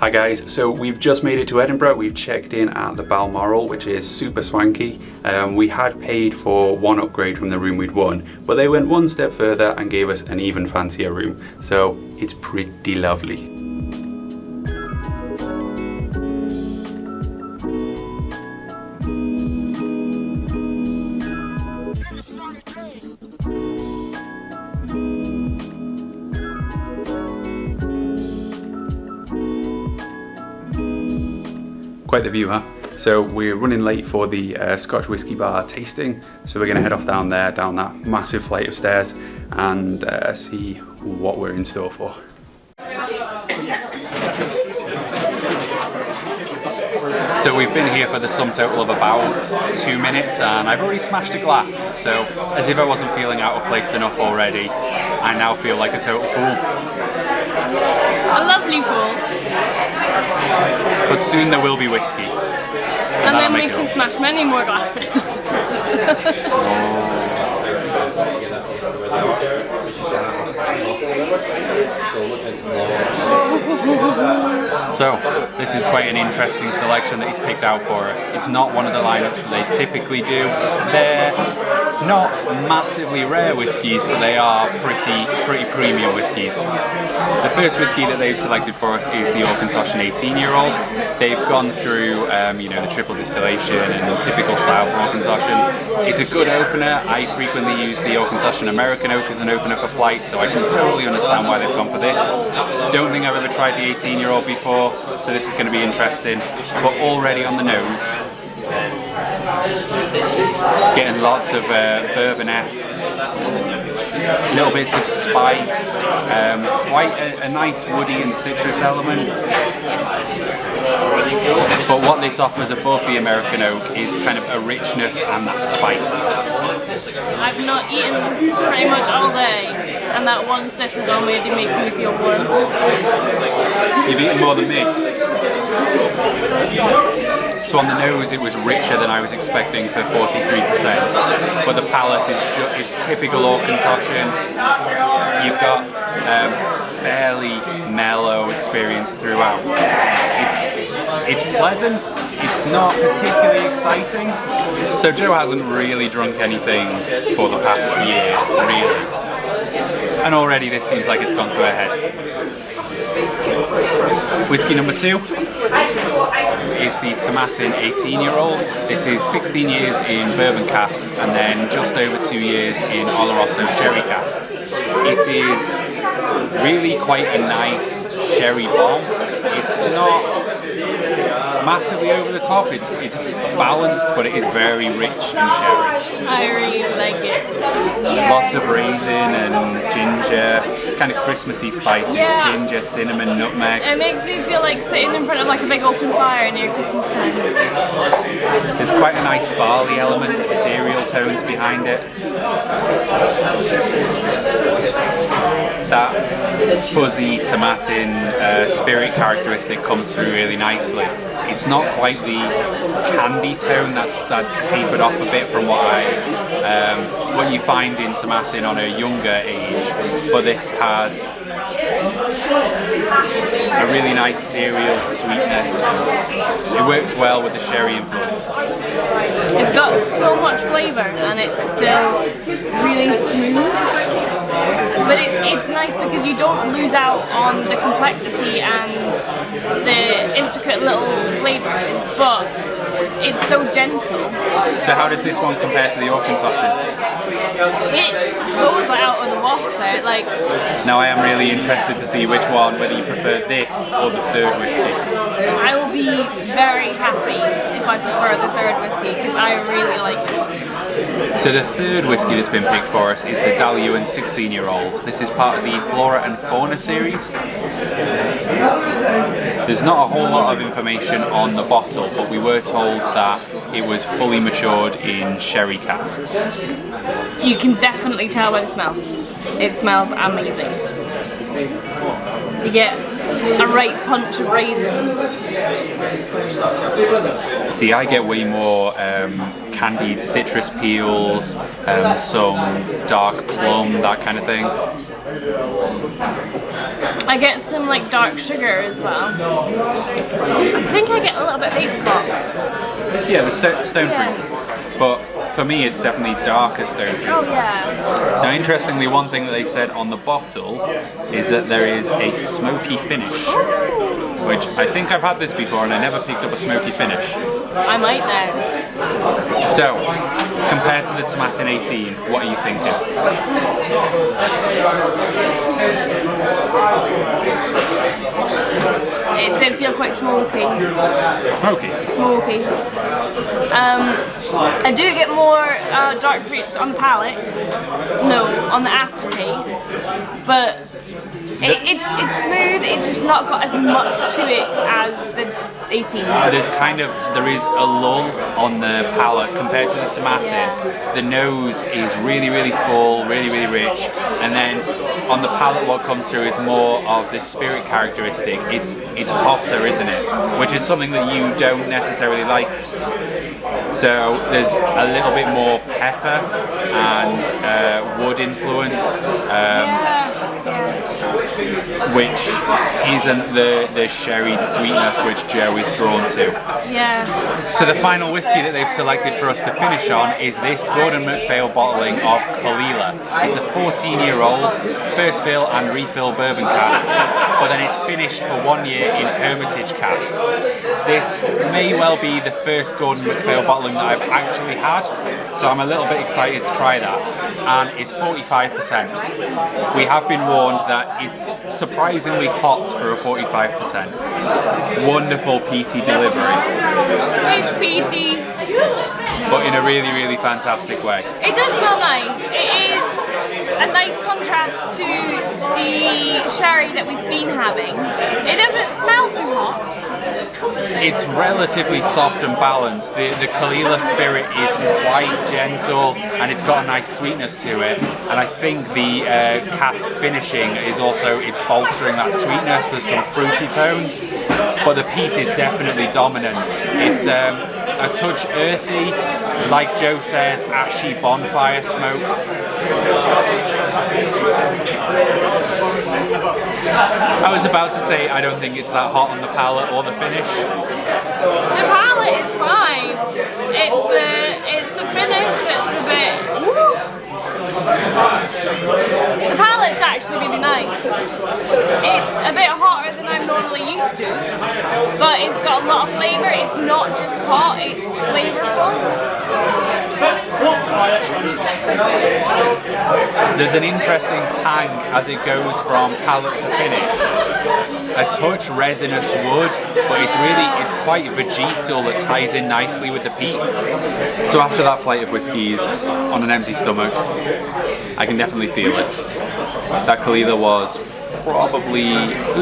Hi guys, so we've just made it to Edinburgh. We've checked in at the Balmoral, which is super swanky. We had paid for one upgrade from the room we'd won, but they went one step further and gave us an even fancier room. So it's pretty lovely. Quite the view, huh? So we're running late for the Scotch Whisky Bar tasting, so we're going to head off down there, down that massive flight of stairs, and see what we're in store for. So we've been here for the sum total of about 2 minutes, and I've already smashed a glass, so as if I wasn't feeling out of place enough already, I now feel like a total fool. A lovely fool. But soon there will be whiskey. And then we can smash many more glasses. So, this is quite an interesting selection that he's picked out for us. It's not one of the lineups that they typically do. They're not massively rare whiskies, but they are pretty premium whiskies. The first whiskey that they've selected for us is the Auchentoshan 18-year-old. They've gone through, the triple distillation and the typical style for Auchentoshan. It's a good opener. I frequently use the Auchentoshan American Oak as an opener for flight, so I can totally understand why they've gone for this. Don't think I've ever tried the 18-year-old before, so this is going to be interesting. But already on the nose, getting lots of bourbon-esque, little bits of spice, quite a nice woody and citrus element. But what this offers above the American Oak is kind of a richness and that spice. I've not eaten pretty much all day, and that one sip is already making me feel warm. You've eaten more than me. So on the nose it was richer than I was expecting for 43%, but the palate is it's typical Auchentoshan. You've got fairly mellow experience throughout. It's pleasant, it's not particularly exciting. So Joe hasn't really drunk anything for the past year, really. And already this seems like it's gone to a head. Whiskey number 2 is the Tomatin 18-year-old. This is 16 years in bourbon casks and then just over 2 years in Oloroso sherry casks. It is really quite a nice sherry bomb. It's not massively over the top, it's balanced, but it is very rich in sherry. I really like it. Lots of raisin and ginger, kind of Christmassy spices, ginger, cinnamon, nutmeg. It makes me feel like sitting in front of like a big open fire near Christmas time. There's quite a nice barley element, cereal tones behind it. That fuzzy Tomatin spirit characteristic comes through really nicely. It's not quite the candy tone that's tapered off a bit from what you find in Tomatin on a younger age, but this has a really nice cereal sweetness. It works well with the sherry influence. It's got so much flavour and it's still really smooth. But it's nice because you don't lose out on the complexity and the intricate little flavours, but it's so gentle. So how does this one compare to the Auchentoshan? It blows that out of the water. Like. Now I am really interested to see which one, whether you prefer this or the third whiskey. I will be very happy if I prefer the third whiskey because I really like it. So the third whiskey that's been picked for us is the Daluan 16-year-old. This is part of the Flora and Fauna series. There's not a whole lot of information on the bottle, but we were told that it was fully matured in sherry casks. You can definitely tell by the smell. It smells amazing. You get a right punch of raisin. See, I get way more candied citrus peels, some dark plum, that kind of thing. I get some like dark sugar as well. I think I get a little bit of apricot. Yeah, the stone fruits. But for me, it's definitely darker stone fruits. Oh yeah. Now, interestingly, one thing that they said on the bottle is that there is a smoky finish, which I think I've had this before and I never picked up a smoky finish. I might then. So, compared to the Tomatin 18, what are you thinking? It did feel quite smoky. Smoky? Smoky. I do get more dark fruits on the palate. No, on the aftertaste. But it's smooth. It's just not got as much to it as the 18. There is a lull on the palate compared to the Tomatin. Yeah. The nose is really, really full, really, really rich, and then on the palate what comes through is more of this spirit characteristic. It's hotter, isn't it? Which is something that you don't necessarily like. So there's a little bit more pepper and wood influence, which isn't the sherried sweetness which Joe is drawn to. Yeah. So the final whiskey that they've selected for us to finish on is this Gordon MacPhail bottling of Kalila. It's a 14-year-old first fill and refill bourbon casks, but then it's finished for 1 year in Hermitage casks. This may well be the first Gordon MacPhail bottling that I've actually had, so I'm a little bit excited to try that. And it's 45%. We have been warned that it's surprisingly hot for a 45%. Wonderful peaty delivery. It's peaty. But in a really, really fantastic way. It does smell nice. It is a nice contrast to the sherry that we've been having. It doesn't smell too hot. It's relatively soft and balanced. The Kalila spirit is quite gentle and it's got a nice sweetness to it. And I think the cask finishing is also, it's bolstering that sweetness. There's some fruity tones, but the peat is definitely dominant. It's a touch earthy, like Joe says, ashy bonfire smoke. I was about to say I don't think it's that hot on the palate or the finish. The palate is fine. It's the finish that's a bit. Woo. The palate's actually really nice. It's a bit hotter than I'm normally used to, but it's got a lot of flavour. It's not just hot, it's flavourful. There's an interesting pang as it goes from palate to finish. A touch resinous wood, but it's quite vegetal that ties in nicely with the peat. So after that flight of whiskies on an empty stomach, I can definitely feel it. That Kalila was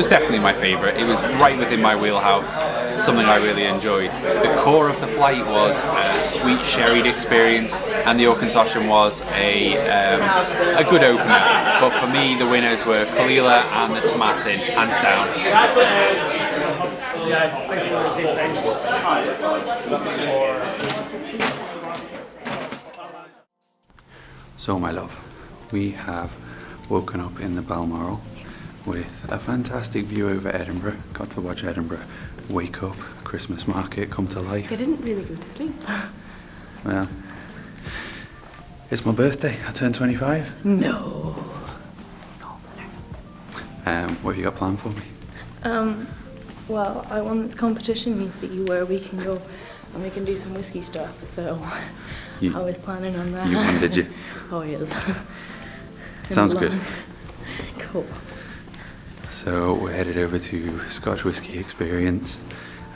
definitely my favourite. It was right within my wheelhouse, something I really enjoyed. The core of the flight was a sweet sherried experience, and the Auchentoshan was a good opener. But for me, the winners were Kalila and the Tomatin, hands down. So my love, we have woken up in the Balmoral with a fantastic view over Edinburgh. Got to watch Edinburgh wake up, Christmas market come to life. I didn't really go to sleep. Well, it's my birthday. I turned 25. No. What have you got planned for me? Well, I won this competition, you see, where we can go and we can do some whiskey stuff, so I was planning on that. You won, did you? Oh, yes. Sounds good. Cool. So we're headed over to Scotch Whisky Experience.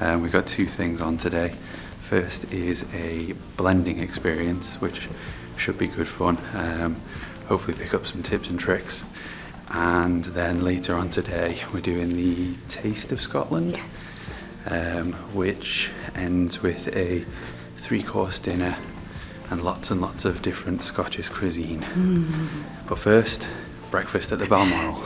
We've got two things on today. First is a blending experience, which should be good fun. Hopefully pick up some tips and tricks. And then later on today, we're doing the Taste of Scotland, which ends with a 3-course dinner and lots of different Scottish cuisine. But first, breakfast at the Balmoral.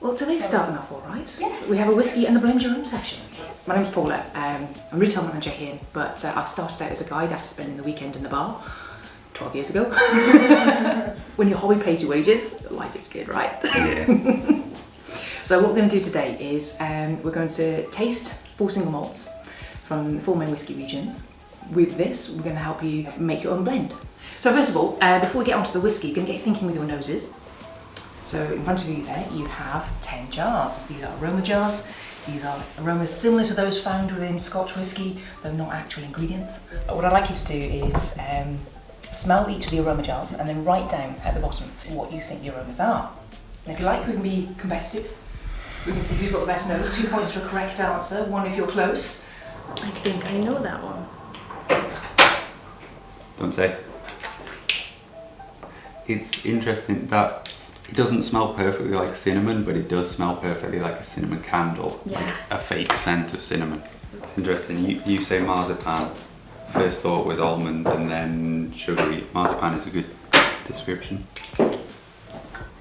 Well, today's starting off all right. Yes. We have a whiskey and a blend your own session. My name's Paula. I'm retail manager here, but I started out as a guide after spending the weekend in the bar 12 years ago. When your hobby pays your wages, life is good, right? Yeah. So what we're going to do today is we're going to taste 4 single malts from the 4 main whiskey regions. With this, we're going to help you make your own blend. So first of all, before we get onto the whiskey, you're going to get thinking with your noses. So in front of you there, you have 10 jars. These are aroma jars. These are aromas similar to those found within Scotch whisky, though not actual ingredients. What I'd like you to do is smell each of the aroma jars and then write down at the bottom what you think the aromas are. And if you like, we can be competitive. We can see who's got the best nose. 2 points for a correct answer, 1 if you're close. I think I know that one. Don't say. It's interesting that it doesn't smell perfectly like cinnamon, but it does smell perfectly like a cinnamon candle, like a fake scent of cinnamon. It's interesting. You say marzipan. First thought was almond, and then sugary. Marzipan is a good description. Okay,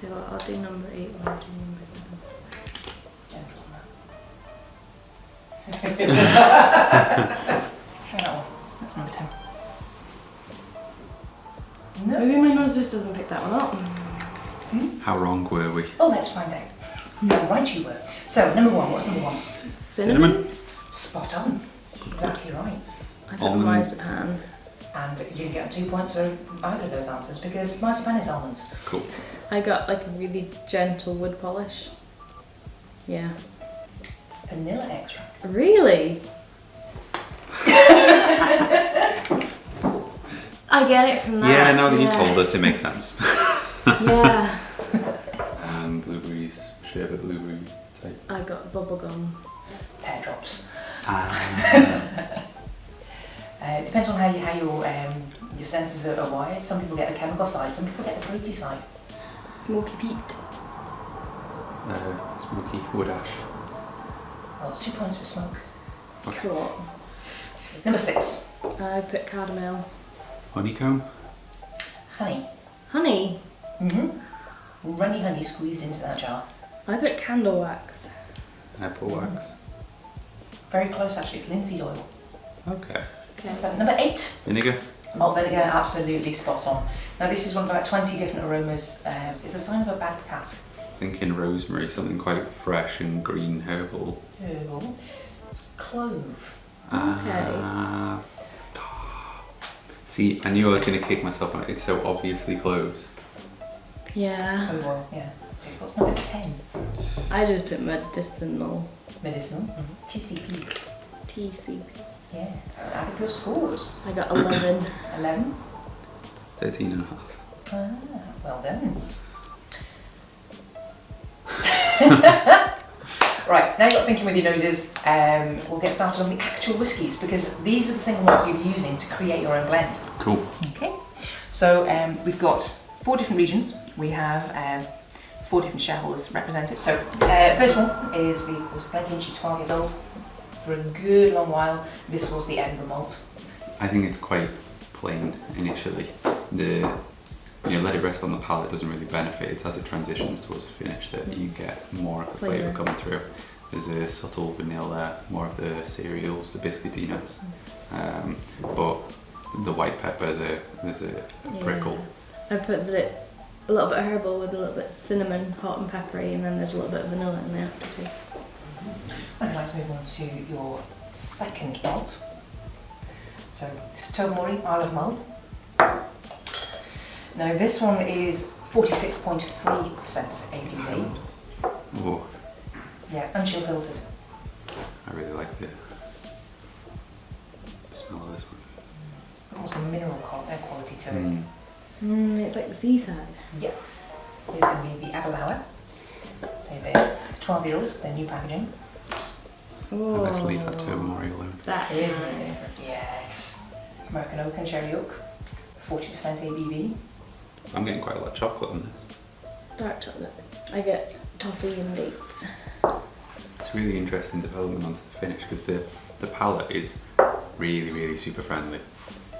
well, I'll do number 8 and I'll do number 7. Hell, that's number 10. No. Maybe my nose just doesn't pick that one up. How wrong were we? Oh, let's find out. How right you were. So, number 1, what's number 1? Cinnamon. Spot on. Exactly right. I put marzipan. And you didn't get 2 points for either of those answers because marzipan is almonds. Cool. I got like a really gentle wood polish. Yeah. It's vanilla extract. Really? I get it from that. Yeah, now that you've told us, it makes sense. Yeah. And blueberries, sherbet blueberry type. I got bubblegum. Pear drops. Ah. It depends on how your senses are wired. Some people get the chemical side, some people get the fruity side. Smoky peat. Smoky wood ash. Well, it's 2 points for smoke. Okay. Cool. Number 6. I put cardamom. Honeycomb. Honey. Honey. Runny honey squeezed into that jar. I put candle wax. Apple wax. Very close actually, it's linseed oil. Okay. So number 8. Vinegar. Malt vinegar, absolutely spot on. Now this is one of about 20 different aromas. It's a sign of a bad cask. Thinking rosemary, something quite fresh and green herbal. Herbal. It's clove. Okay. See, I knew I was going to kick myself on it. It's so obviously cloves. Yeah. Clove oil, yeah. Okay, what's number 10? I just put medicinal. Medicinal. TCP. TCP. Yeah. Add up your scores. I got 11. 11. 13 and a half. Well done. Right, now you've got thinking with your noses, we'll get started on the actual whiskies because these are the single malts you'll be using to create your own blend. Cool. Okay, so we've got 4 different regions. We have 4 different shareholders represented. So first one is of course, the Glenkinchie, 12 years old. For a good long while, this was the Edinburgh malt. I think it's quite plain initially. Let it rest on the palate doesn't really benefit. It's as it transitions towards a finish that you get more of the flavour coming through. There's a subtle vanilla, more of the cereals, the biscuity notes. But the white pepper, there's a prickle. I put that it's a little bit herbal with a little bit cinnamon, hot and peppery, and then there's a little bit of vanilla in the aftertaste. I'd like to move on to your second malt. So this is Tobermory Isle of Mull. Now this one is 46.3% ABV. Oh, Yeah, and chill filtered. I really like the smell of this one. Almost a mineral quality to it. It's like the seaside. Yes. Here's going to be the Aberlour. So they're 12-year-old, they're new packaging. Oh, And let's leave that Tobermory alone. That It is is nice. different. Yes. American oak and cherry oak, 40% ABV. I'm getting quite a lot of chocolate on this. Dark chocolate. I get toffee and dates. It's really interesting development onto the finish because the palate is really super friendly.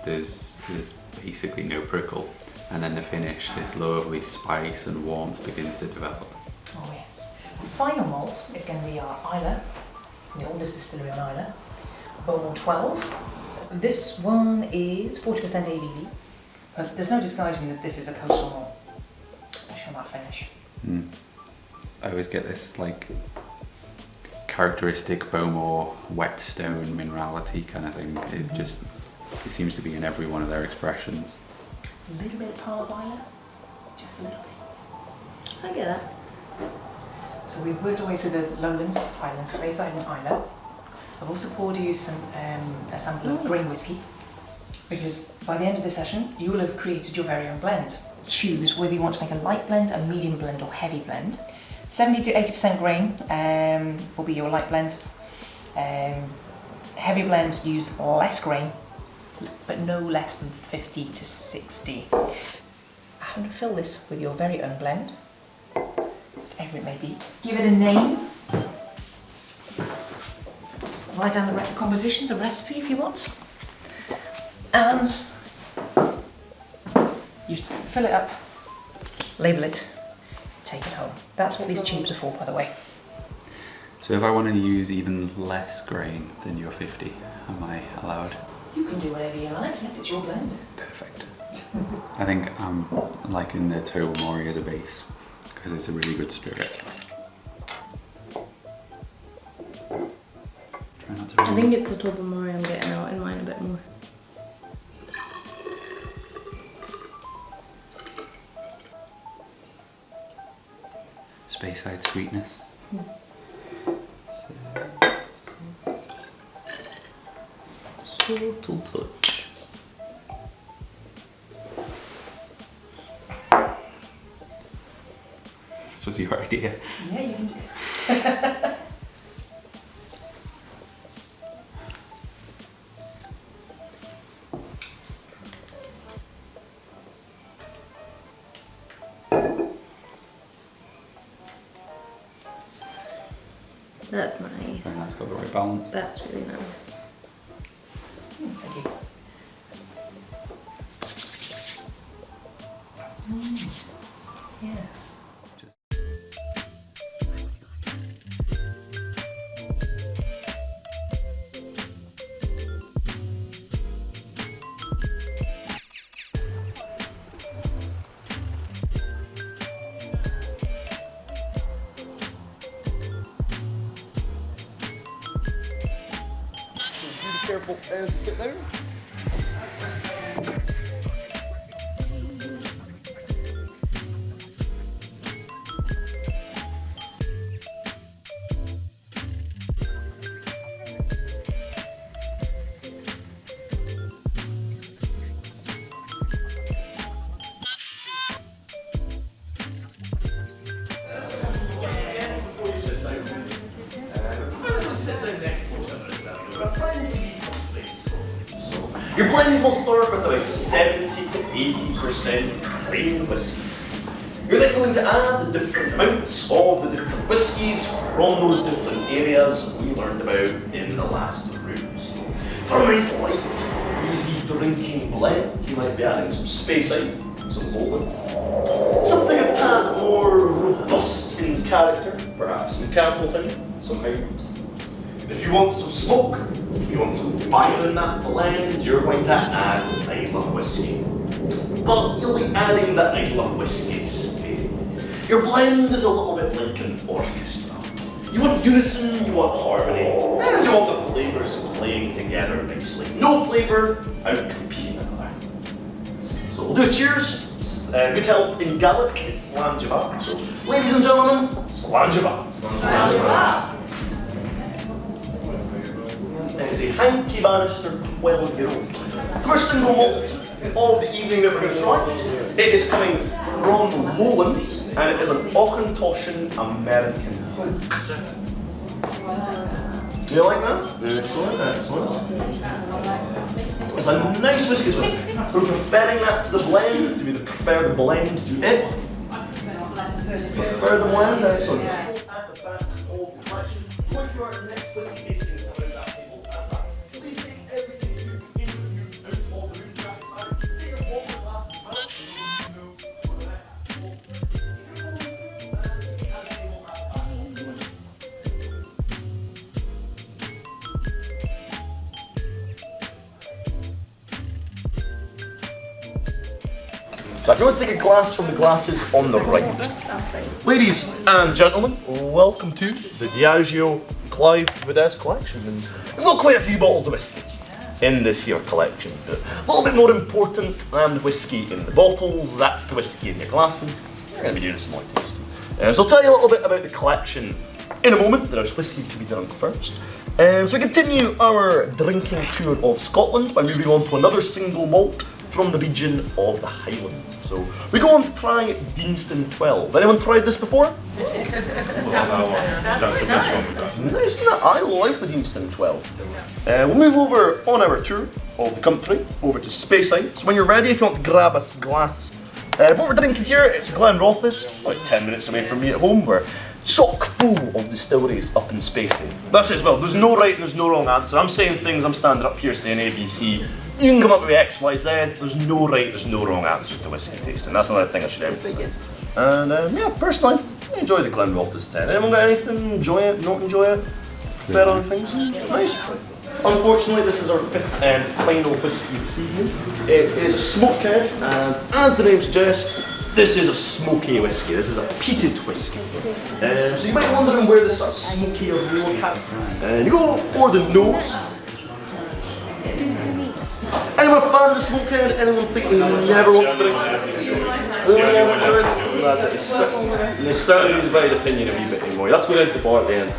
There's basically no prickle, and then the finish, this lovely spice and warmth begins to develop. Oh yes. The final malt is going to be our Islay, from the oldest distillery on Islay, Balmoral 12. This one is 40% ABV, but there's no disguising that this is a coastal malt, especially on that finish. I always get this like characteristic Balmoral whetstone minerality kind of thing. It seems to be in every one of their expressions. A little bit of part of Islay, just a little bit. I get that. So we've worked our way through the lowlands, highlands, Speyside and Islay. I've also poured you some a sample of grain whisky, because by the end of the session you will have created your very own blend. Choose whether you want to make a light blend, a medium blend or heavy blend. 70 to 80% grain will be your light blend. Heavy blend use less grain, but no less than 50 to 60. I'm going to fill this with your very own blend, whatever it may be. Give it a name. Write down the composition, the recipe if you want. And you fill it up, label it, take it home. That's what these tubes are for, by the way. So if I want to use even less grain than your 50, am I allowed? You can do whatever you like, yes, it's your blend. Perfect. I think I'm liking the Tobermory as a base because it's a really good spirit. Try not to I think it's the Tobermory I'm getting out in mine a bit more. Speyside sweetness. Subtle touch. This was your idea. Yeah, you can do it. That's nice. And that's got the right balance. That's really nice. Thank you. Yes. Be careful as you sit down. Your blend will start with about 70 to 80% plain whiskey. You're then going to add the different amounts of the different whiskies from those different areas we learned about in the last rooms. For a nice light, easy drinking blend, you might be adding some Speyside, some Malt, something a tad more robust in character, perhaps some Campbelltown. some Highland. If you want some smoke, if you want some fire in that blend, you're going to add Islay whiskey. But you'll be adding the Islay whiskey sparingly. Your blend is a little bit like an orchestra. You want unison, you want harmony, and you want the flavours playing together nicely. No flavour out-competing another. So we'll do a cheers. Good health in Gaelic is Slán Java. So, ladies and gentlemen, Slán Java. It is a Hanky Bannister 12-year-old. First single malt of the evening that we're going to try. It is coming from Lowlands, and it is an Auchentoshan American Oak. Do you like that? Excellent, excellent. It's a nice whiskey as well. We're preferring that to the blend. Do we prefer the blend to it? Prefer the blend? Excellent. At the back of the collection, going through our next whiskey tasting around that table at the back. Please take everything you in you out of the room jacket size. Take your water glasses as well. For the next So if you want to take a glass from the glasses on the right. Ladies and gentlemen, welcome to the Diageo Clive Videsse collection. And we've got quite a few bottles of whiskey in this here collection. But a little bit more important than the whiskey in the bottles, that's the whiskey in your glasses. We're going to be doing some more tasting. So I'll tell you a little bit about the collection in a moment. There's whiskey to be drunk first. So we continue our drinking tour of Scotland by moving on to another single malt from the region of the Highlands. So we go on to try Deanston 12. Anyone tried this before? That's the best one. Nice, you know, I like the Deanston 12. We'll move over on our tour of the country, over to Speyside. When you're ready, if you want to grab a glass. What we're drinking here, it's Glenrothes, about 10 minutes away from me at home. We're chock full of distilleries up in Speyside. That's it as well, there's no right and there's no wrong answer. I'm saying things, I'm standing up here saying ABC. You can come up with X, Y, Z. There's no right, there's no wrong answer to whiskey tasting. That's another thing I should emphasise. And yeah, personally, I enjoy the Glenrothes 10. Anyone got anything? Enjoy it? Not enjoy it? Fair on things? Nice. Unfortunately, this is our fifth and final whiskey this evening. It is a smokehead, and as the name suggests, this is a smoky whiskey. This is a peated whiskey. So you might be wondering where this sort of smoky aroma comes from. And you go for the nose. Anyone a fan of the smokehead? Anyone think they never want to drink it? That's it. They certainly use a varied opinion a wee bit anymore. You have to go down to the bar at the end to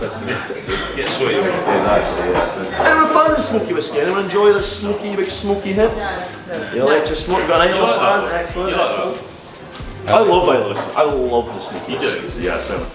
get sweaty. Exactly, yes. Anyone a fan of the smoky whiskey? Anyone enjoy the smoky, big smoky hip? You like to smoke? Got an Islay fan? Excellent, excellent. I love Islay whiskey. I love the smoky whiskey. Yeah, so.